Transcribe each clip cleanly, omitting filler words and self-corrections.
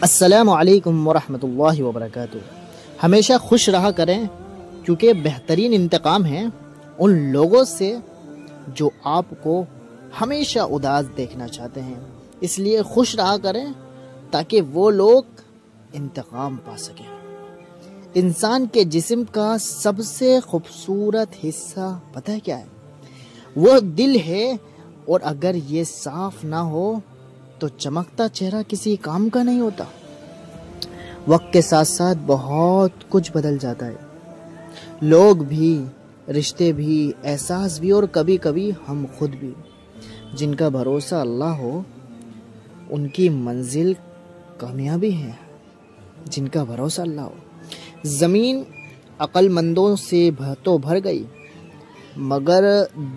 السلام علیکم ورحمۃ اللہ وبرکاتہ۔ ہمیشہ خوش رہا کریں، کیونکہ بہترین انتقام ہے ان لوگوں سے جو آپ کو ہمیشہ اداس دیکھنا چاہتے ہیں۔ اس لیے خوش رہا کریں تاکہ وہ لوگ انتقام پا سکیں۔ انسان کے جسم کا سب سے خوبصورت حصہ پتہ ہے کیا ہے؟ وہ دل ہے، اور اگر یہ صاف نہ ہو تو چمکتا چہرہ کسی کام کا نہیں ہوتا۔ وقت کے ساتھ ساتھ بہت کچھ بدل جاتا ہے، لوگ بھی، رشتے بھی، احساس بھی، اور کبھی کبھی ہم خود بھی۔ جن کا بھروسہ اللہ ہو ان کی منزل کامیابی ہے، جن کا بھروسہ اللہ ہو۔ زمین عقل مندوں سے تو بھر گئی، مگر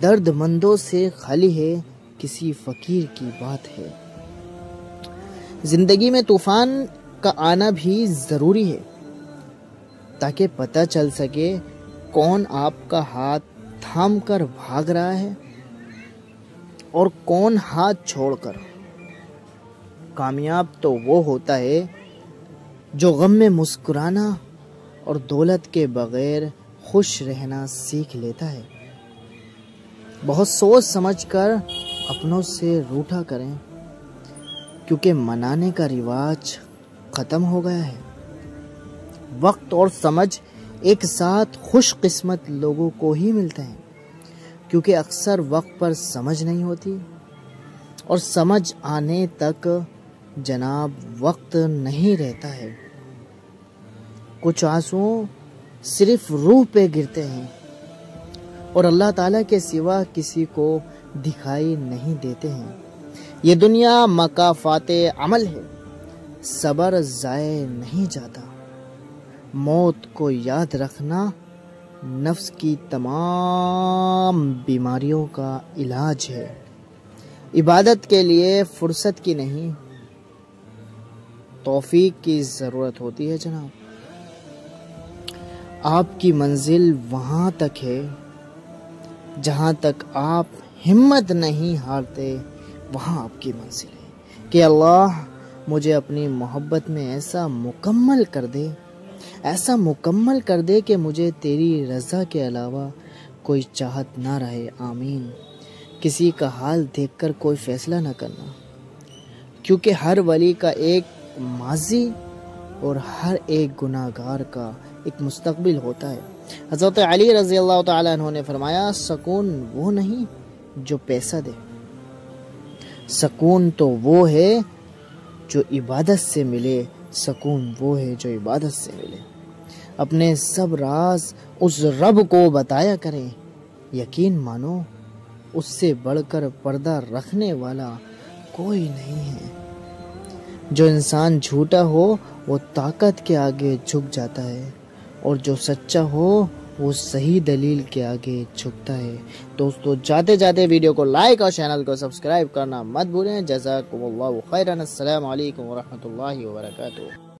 درد مندوں سے خالی ہے، کسی فقیر کی بات ہے۔ زندگی میں طوفان کا آنا بھی ضروری ہے، تاکہ پتہ چل سکے کون آپ کا ہاتھ تھام کر بھاگ رہا ہے اور کون ہاتھ چھوڑ کر۔ کامیاب تو وہ ہوتا ہے جو غم میں مسکرانا اور دولت کے بغیر خوش رہنا سیکھ لیتا ہے۔ بہت سوچ سمجھ کر اپنوں سے روٹھا کریں، کیونکہ منانے کا رواج ختم ہو گیا ہے۔ وقت اور سمجھ ایک ساتھ خوش قسمت لوگوں کو ہی ملتے ہیں، کیونکہ اکثر وقت پر سمجھ نہیں ہوتی، اور سمجھ آنے تک جناب وقت نہیں رہتا ہے۔ کچھ آنسو صرف روح پہ گرتے ہیں اور اللہ تعالیٰ کے سوا کسی کو دکھائی نہیں دیتے ہیں۔ یہ دنیا مکافات عمل ہے، صبر ضائع نہیں جاتا۔ موت کو یاد رکھنا نفس کی تمام بیماریوں کا علاج ہے۔ عبادت کے لیے فرصت کی نہیں، توفیق کی ضرورت ہوتی ہے جناب۔ آپ کی منزل وہاں تک ہے جہاں تک آپ ہمت نہیں ہارتے، وہاں آپ کی منزل ہے۔ کہ اللہ مجھے اپنی محبت میں ایسا مکمل کر دے کہ مجھے تیری رضا کے علاوہ کوئی چاہت نہ رہے، آمین۔ کسی کا حال دیکھ کر کوئی فیصلہ نہ کرنا، کیونکہ ہر ولی کا ایک ماضی اور ہر ایک گناہ گار کا ایک مستقبل ہوتا ہے۔ حضرت علی رضی اللہ تعالیٰ عنہ نے فرمایا، سکون وہ نہیں جو پیسہ دے، سکون تو وہ ہے جو عبادت سے ملے، سکون وہ ہے جو عبادت سے ملے۔ اپنے سب راز اس رب کو بتایا کریں، یقین مانو اس سے بڑھ کر پردہ رکھنے والا کوئی نہیں ہے۔ جو انسان جھوٹا ہو وہ طاقت کے آگے جھک جاتا ہے، اور جو سچا ہو وہ صحیح دلیل کے آگے جھکتا ہے۔ دوستو جاتے جاتے ویڈیو کو لائک اور چینل کو سبسکرائب کرنا مت بھولیں۔ جزاکم اللہ خیرا۔ السلام علیکم ورحمۃ اللہ وبرکاتہ۔